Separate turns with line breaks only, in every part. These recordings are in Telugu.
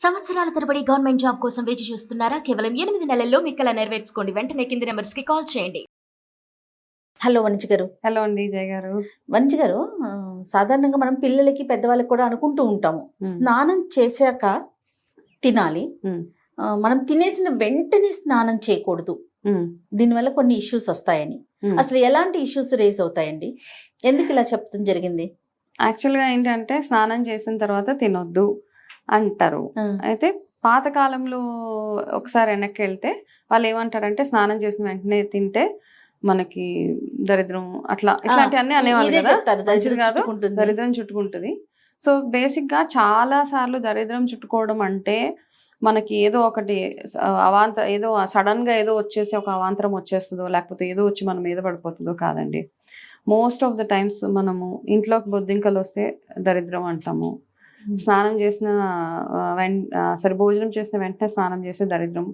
సంవత్సరాల తరబడి గవర్నమెంట్ జాబ్ కోసం వేచి చూస్తున్నారా? కేవలం 8 నెలల్లో మీ కల నెరవేర్చుకోండి. వెంటనే కింది నంబర్స్‌కి కాల్ చేయండి.
హలో వనిజ్ గారు.
హలో అండి జయ గారు.
వనిజ్ గారు, సాధారణంగా మనం పిల్లలకి పెద్దవాళ్ళకి కూడా అనుకుంటూ ఉంటాము, స్నానం చేశాక తినాలి, మనం తినేసిన వెంటనే స్నానం చేయకూడదు, దీనివల్ల కొన్ని ఇష్యూస్ వస్తాయని. అసలు ఎలాంటి ఇష్యూస్ రేస్ అవుతాయండి? ఎందుకు ఇలా చెప్పడం జరిగింది?
యాక్చువల్గా ఏంటంటే స్నానం చేసిన తర్వాత తినొద్దు అంటారు. అయితే పాతకాలంలో ఒకసారి వెనక్కి వెళ్తే వాళ్ళు ఏమంటారంటే స్నానం చేసిన వెంటనే తింటే మనకి దరిద్రం అట్లా ఇట్లాంటివన్నీ అనేవాళ్ళు కదా, దరిద్రం చుట్టుకుంటుంది. సో బేసిక్ గా చాలా సార్లు దరిద్రం చుట్టుకోవడం అంటే మనకి ఏదో ఒకటి ఏదో సడన్ గా ఏదో వచ్చేసి ఒక అవాంతరం వచ్చేస్తుందో లేకపోతే ఏదో వచ్చి మన మీద పడిపోతుందో కాదండి. మోస్ట్ ఆఫ్ ద టైమ్స్ మనము ఇంట్లోకి బొద్దింకలు వస్తే దరిద్రం అంటాము, స్నానం చేసిన భోజనం చేసిన వెంటనే స్నానం చేసే దరిద్రం,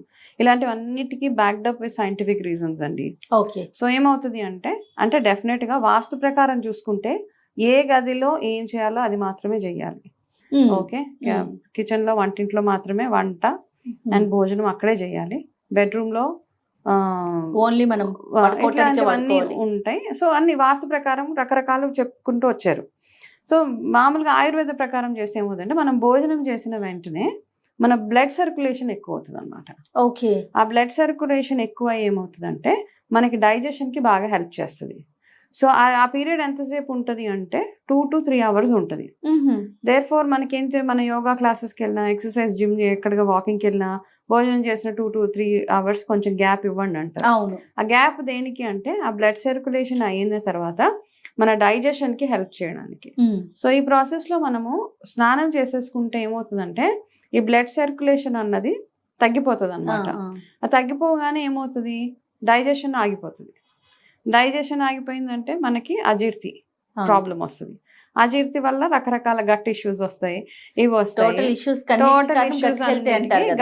ఇలాంటివన్నిటికీ backed up with scientific reasons అండి.
ఓకే.
సో ఏమవుతుంది అంటే డెఫినెట్ గా వాస్తు ప్రకారం చూసుకుంటే ఏ గదిలో ఏం చేయాలో అది మాత్రమే చెయ్యాలి. ఓకే, కిచెన్ లో వంటింట్లో మాత్రమే వంట అండ్ భోజనం అక్కడే చేయాలి. బెడ్రూమ్ లో
ఓన్లీ మనం
ఇట్లాంటివన్నీ ఉంటాయి. సో అన్ని వాస్తు ప్రకారం రకరకాలు చెప్పుకుంటూ వచ్చారు. సో మామూలుగా ఆయుర్వేద ప్రకారం చేస్తే ఏమవుతుందంటే మనం భోజనం చేసిన వెంటనే మన బ్లడ్ సర్క్యులేషన్ ఎక్కువ అవుతుంది అనమాట.
ఓకే.
ఆ బ్లడ్ సర్క్యులేషన్ ఎక్కువ ఏమవుతుందంటే మనకి డైజెషన్ కి బాగా హెల్ప్ చేస్తుంది. సో ఆ పీరియడ్ ఎంతసేపు ఉంటుంది అంటే 2 to 3 hours ఉంటుంది. దేర్ ఫోర్ మనకేంటి, మన యోగా క్లాసెస్కి వెళ్ళినా, ఎక్సర్సైజ్ జిమ్ ఎక్కడిగా వాకింగ్కి వెళ్ళినా భోజనం చేసిన 2 to 3 hours కొంచెం గ్యాప్ ఇవ్వండి అంటారు. ఆ గ్యాప్ దేనికి అంటే ఆ బ్లడ్ సర్క్యులేషన్ అయిన తర్వాత మన డైజెషన్ కి హెల్ప్ చేయడానికి. సో ఈ ప్రాసెస్ లో మనము స్నానం చేసేసుకుంటే ఏమవుతుందంటే ఈ బ్లడ్ సర్క్యులేషన్ అన్నది తగ్గిపోతుంది అనమాట. అది తగ్గిపోగానే ఏమవుతుంది, డైజెషన్ ఆగిపోతుంది. డైజెషన్ ఆగిపోయిందంటే మనకి అజీర్తి ప్రాబ్లం వస్తుంది. అజీర్తి వల్ల రకరకాల గట్ ఇష్యూస్ వస్తాయి, ఇవి వస్తాయి, టోటల్ ఇష్యూస్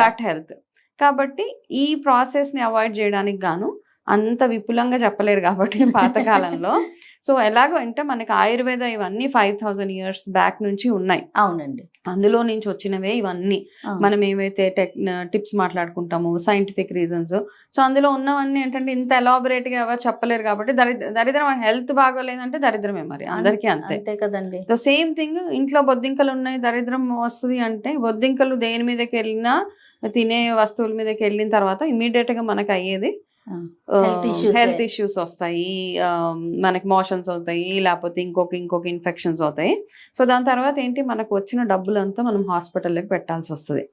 గట్ హెల్త్. కాబట్టి ఈ ప్రాసెస్ ని అవాయిడ్ చేయడానికి గాను అంత విపులంగా చెప్పలేరు కాబట్టి పాతకాలంలో. సో ఎలాగో అంటే మనకి ఆయుర్వేద ఇవన్నీ 5000 years బ్యాక్ నుంచి ఉన్నాయి.
అవునండి.
అందులో నుంచి వచ్చినవే ఇవన్నీ. మనం ఏవైతే టిప్స్ మాట్లాడుకుంటామో సైంటిఫిక్ రీజన్స్, సో అందులో ఉన్నవన్నీ ఏంటంటే ఇంత ఎలాబొరేట్ గా ఎవరు చెప్పలేరు కాబట్టి దరిద్రం హెల్త్ బాగోలేదంటే దరిద్రమే, మరి అందరికీ అంతే
కదండి.
సో సేమ్ థింగ్, ఇంట్లో బొద్దింకలు ఉన్నాయి దరిద్రం వస్తుంది అంటే బొద్దింకలు దేని మీదకి వెళ్ళినా, తినే వస్తువుల మీదకి వెళ్ళిన తర్వాత ఇమీడియట్ గా మనకు అయ్యేది హెల్త్ ఇష్యూస్ వస్తాయి, మనకి మోషన్స్ అవుతాయి, లేకపోతే ఇంకొక ఇన్ఫెక్షన్స్ అవుతాయి. సో దాని తర్వాత ఏంటి, మనకు వచ్చిన డబ్బులంతా మనం హాస్పిటల్లోకి పెట్టాల్సి వస్తుంది.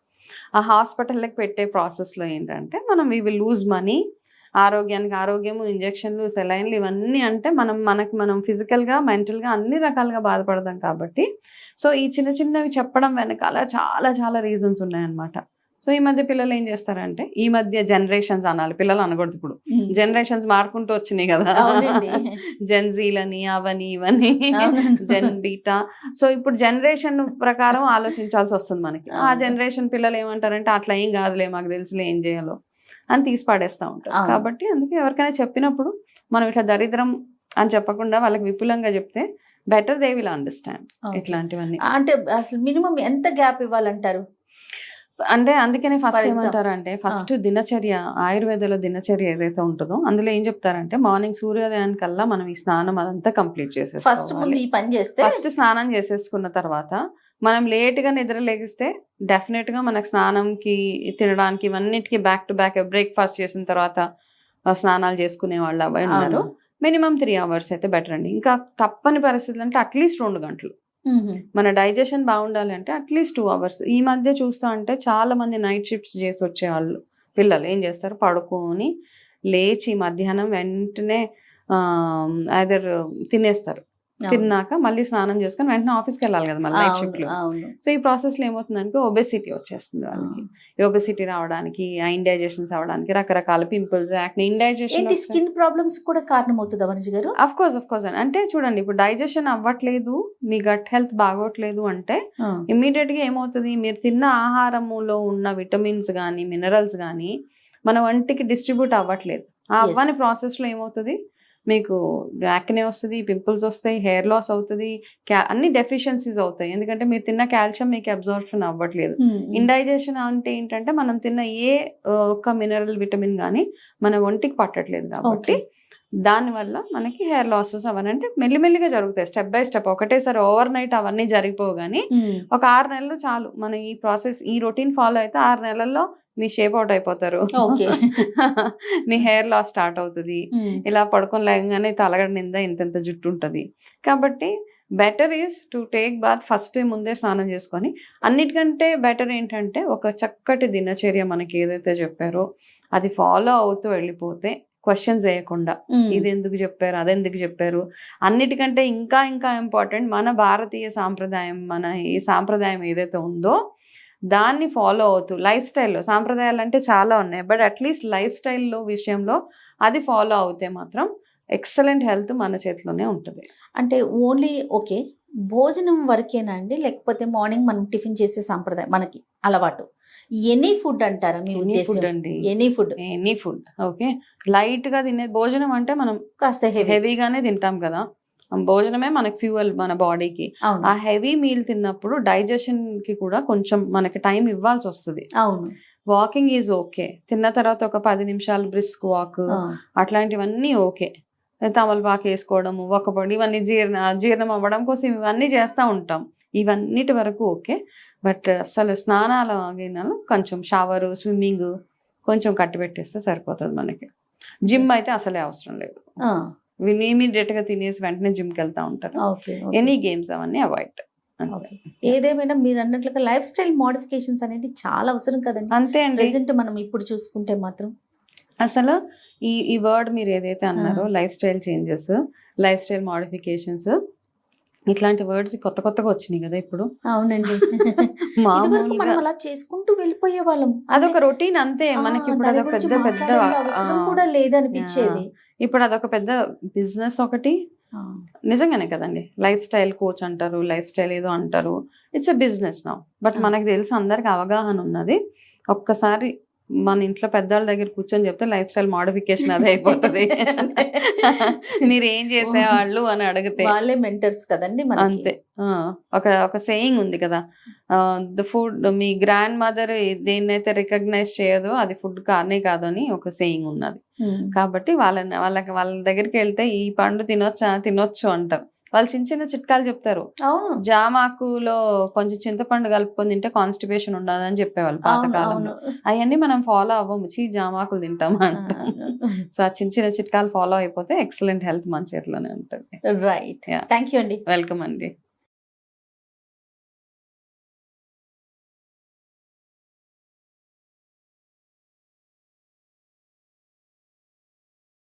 ఆ హాస్పిటల్లోకి పెట్టే ప్రాసెస్లో ఏంటంటే మనం వి విల్ లూజ్ మనీ. ఆరోగ్యము, ఇంజక్షన్లు, సెలైన్లు ఇవన్నీ అంటే మనం ఫిజికల్గా, మెంటల్గా అన్ని రకాలుగా బాధపడదాం కాబట్టి. సో ఈ చిన్నవి చెప్పడం వెనకాల చాలా చాలా రీజన్స్ ఉన్నాయన్నమాట. సో ఈ మధ్య పిల్లలు ఏం చేస్తారంటే, ఈ మధ్య జనరేషన్స్ అనాలి, పిల్లలు అనకూడదు, ఇప్పుడు జనరేషన్స్ మారుకుంటూ వచ్చినాయి కదా, జెన్జీలని అవని ఇవని జెన్ బీటా. సో ఇప్పుడు జనరేషన్ ప్రకారం ఆలోచించాల్సి వస్తుంది మనకి. ఆ జనరేషన్ పిల్లలు ఏమంటారంటే అట్లా ఏం కాదులే, మాకు తెలుసులే ఏం చేయాలో అని తీసి పాడేస్తూ ఉంటారు. కాబట్టి అందుకే ఎవరికైనా చెప్పినప్పుడు మనం ఇట్లా దరిద్రం అని చెప్పకుండా వాళ్ళకి విపులంగా చెప్తే బెటర్, దే విల్ అండర్స్టాండ్ ఇట్లాంటివన్నీ.
అంటే అసలు మినిమం ఎంత గ్యాప్ ఇవ్వాలంటారు?
అంటే అందుకనే ఫస్ట్ ఏమంటారంటే, ఫస్ట్ దినచర్య, ఆయుర్వేదలో దినచర్య ఏదైతే ఉంటుందో అందులో ఏం చెప్తారంటే మార్నింగ్ సూర్యోదయానికల్లా మనం ఈ స్నానం అదంతా కంప్లీట్ చేసేసుకోవాలి. ఫస్ట్ స్నానం చేసేసుకున్న తర్వాత మనం లేట్గా నిద్ర లేగిస్తే డెఫినెట్ గా మనకు స్నానంకి, తినడానికి ఇవన్నిటికీ బ్యాక్ టు బ్యాక్ బ్రేక్ఫాస్ట్ చేసిన తర్వాత స్నానాలు చేసుకునే వాళ్ళు అవి ఉన్నారు. మినిమం 3 hours అయితే బెటర్ అండి. ఇంకా తప్పని పరిస్థితులు అంటే అట్లీస్ట్ 2 గంటలు. మన డైజెషన్ బాగుండాలి అంటే అట్లీస్ట్ 2 hours. ఈ మధ్య చూస్తా అంటే చాలా మంది నైట్ షిఫ్ట్స్ చేసి వచ్చేవాళ్ళు పిల్లలు ఏం చేస్తారు, పడుకొని లేచి మధ్యాహ్నం వెంటనే ఐదర్ తినేస్తారు, తిన్నాక మళ్ళీ స్నానం చేసుకొని వెంటనే ఆఫీస్కి వెళ్ళాలి కదా మళ్ళీ నైట్ షిఫ్ట్ లో. సో ఈ ప్రాసెస్ లో ఏమవుతుందంటే ఒబెసిటీ వచ్చేస్తుంది వాళ్ళకి. ఈ ఒబెసిటీ రావడానికి, ఇండైజెషన్స్ అవడానికి, రకరకాల pimples, acne, indigestion,
skin problems కూడా కారణం అవుతుంది వనిజ్ గారు.
అఫ్ కోర్స్ అంటే చూడండి, ఇప్పుడు డైజెషన్ అవ్వట్లేదు, మీ గట్ హెల్త్ బాగోట్లేదు అంటే ఇమ్మీడియట్ గా ఏమవుతుంది, మీరు తిన్న ఆహారములో ఉన్న విటమిన్స్ కానీ మినరల్స్ కానీ మన వంటికి డిస్ట్రిబ్యూట్ అవ్వట్లేదు. ఆ అవ్వని ప్రాసెస్ లో ఏమవుతుంది, మీకు యాక్నే వస్తుంది, పింపుల్స్ వస్తాయి, హెయిర్ లాస్ అవుతుంది, అన్ని డెఫిషియన్సీస్ అవుతాయి. ఎందుకంటే మీరు తిన్న కాల్షియం మీకు అబ్జార్ప్షన్ అవ్వట్లేదు. ఇండైజెషన్ అంటే ఏంటంటే మనం తిన్న ఏ ఒక్క మినరల్ విటమిన్ కానీ మన ఒంటికి పట్టట్లేదు కాబట్టి దానివల్ల మనకి హెయిర్ లాసెస్ అవన్నీ అంటే మెల్లిమెల్లిగా జరుగుతాయి, స్టెప్ బై స్టెప్. ఒకటేసారి ఓవర్ నైట్ అవన్నీ జరిగిపోవు కానీ ఒక 6 నెలలు చాలు. మన ఈ ప్రాసెస్, ఈ రొటీన్ ఫాలో అయితే 6 నెలల్లో మీ షేప్ అవుట్ అయిపోతారు. మీ హెయిర్ లాస్ స్టార్ట్ అవుతుంది. ఇలా పడుకొని లేకగానే తలగడ నిందా ఇంత జుట్టు ఉంటుంది. కాబట్టి better is to take bath first ముందే స్నానం చేసుకొని. అన్నిటికంటే బెటర్ ఏంటంటే ఒక చక్కటి దినచర్య మనకి ఏదైతే చెప్పారో అది ఫాలో అవుతూ వెళ్ళిపోతే, క్వశ్చన్స్ వేయకుండా ఇది ఎందుకు చెప్పారు, అదెందుకు చెప్పారు. అన్నిటికంటే ఇంకా ఇంపార్టెంట్ మన భారతీయ సాంప్రదాయం, మన ఈ సాంప్రదాయం ఏదైతే ఉందో దాన్ని ఫాలో అవుతూ లైఫ్ స్టైల్లో, సాంప్రదాయాలు అంటే చాలా ఉన్నాయి బట్ అట్లీస్ట్ లైఫ్ స్టైల్లో విషయంలో అది ఫాలో అవుతే మాత్రం ఎక్సలెంట్ హెల్త్ మన చేతిలోనే ఉంటుంది.
అంటే ఓన్లీ ఓకే భోజనం వరకేనా అండి, లేకపోతే మార్నింగ్ మనం టిఫిన్ చేసే సాంప్రదాయం మనకి అలవాటు ఎనీ ఫుడ్ అంటారా మీ ఉద్దేశం?
అండి,
ఎనీ ఫుడ్.
ఓకే, లైట్ గా తినే భోజనం అంటే మనం
కాస్త
హెవీగానే తింటాం కదా. భోజనమే మనకి ఫ్యూయల్ మన బాడీకి. ఆ హెవీ మీల్ తిన్నప్పుడు డైజెషన్ కి కూడా కొంచెం మనకి టైం ఇవ్వాల్సి వస్తుంది.
అవును,
వాకింగ్ ఈజ్ ఓకే, తిన్న తర్వాత ఒక 10 నిమిషాలు బ్రిస్క్ వాక్ అట్లాంటివన్నీ ఓకే. తమలపాకు వేసుకోవడము, ఒక్కపొడి, ఇవన్నీ జీర్ణం అవ్వడం కోసం ఇవన్నీ చేస్తూ ఉంటాం. ఇవన్నిటి వరకు ఓకే. బట్ అసలు స్నానాలు కొంచెం షవరు, స్విమ్మింగ్ కొంచెం కట్టిపెట్టేస్తే సరిపోతుంది మనకి. జిమ్ అయితే అసలే అవసరం లేదు. ఇమీడియట్ గా తినేసి వెంటనే జిమ్కి వెళ్తా ఉంటారు. ఎనీ గేమ్స్ అవన్నీ అవాయిడ్.
ఏదేమైనా మీరు అన్నట్లుగా లైఫ్ స్టైల్ మోడిఫికేషన్స్ అనేది చాలా అవసరం కదండి.
అంతే అండి.
ప్రెజెంట్ మనం ఇప్పుడు చూసుకుంటే మాత్రం
అసలు ఈ వర్డ్ మీరు ఏదైతే అన్నారో life style changes, life style modifications, ఇట్లాంటి వర్డ్స్ కొత్తగా వచ్చినాయి కదా ఇప్పుడు.
అవునండి, మనం అలా చేసుకుంటూ వెళ్ళిపోయే వాళ్ళం.
అదొక రొటీన్ అంతే మనకి. ఇప్పుడు అదొక పెద్ద
అవసరం కూడా లేదనిపించేది.
ఇప్పుడు అదొక పెద్ద బిజినెస్ ఒకటి. నిజంగానే కదండి, లైఫ్ స్టైల్ కోచ్ అంటారు, లైఫ్ స్టైల్ ఏదో అంటారు. It's a business now. But మనకు తెలుసు, అందరికి అవగాహన ఉన్నది. ఒక్కసారి మన ఇంట్లో పెద్దవాళ్ళ దగ్గర కూర్చొని చెప్తే లైఫ్ స్టైల్ మోడిఫికేషన్ అదే అయిపోతుంది. మీరు ఏం చేసేవాళ్ళు అని అడిగితే
వాళ్ళే మెంటర్స్ కదండి.
అంతే. ఒక సేయింగ్ ఉంది కదా, ద ఫుడ్, మీ గ్రాండ్ మదర్ దేన్నైతే రికగ్నైజ్ చేయదో అది ఫుడ్ కానే కాదు అని ఒక సేయింగ్ ఉన్నది. కాబట్టి వాళ్ళ దగ్గరికి వెళ్తే ఈ పండు తినొచ్చు అంటారు. వాళ్ళు చిన్న చిట్కాలు చెప్తారు. జామాకులో కొంచెం చింతపండు కలుపుకొని తింటే కాన్స్టిపేషన్ ఉండదని చెప్పేవాళ్ళు పాతకాలంలో. అవన్నీ మనం ఫాలో అవ్వము, జామాకులు తింటామా అంటాం. సో ఆ చిన్న చిట్కాలు ఫాలో అయిపోతే ఎక్సలెంట్ హెల్త్ మన చేతిలోనే ఉంటుంది.
రైట్, థ్యాంక్ యూ అండి.
వెల్కమ్ అండి.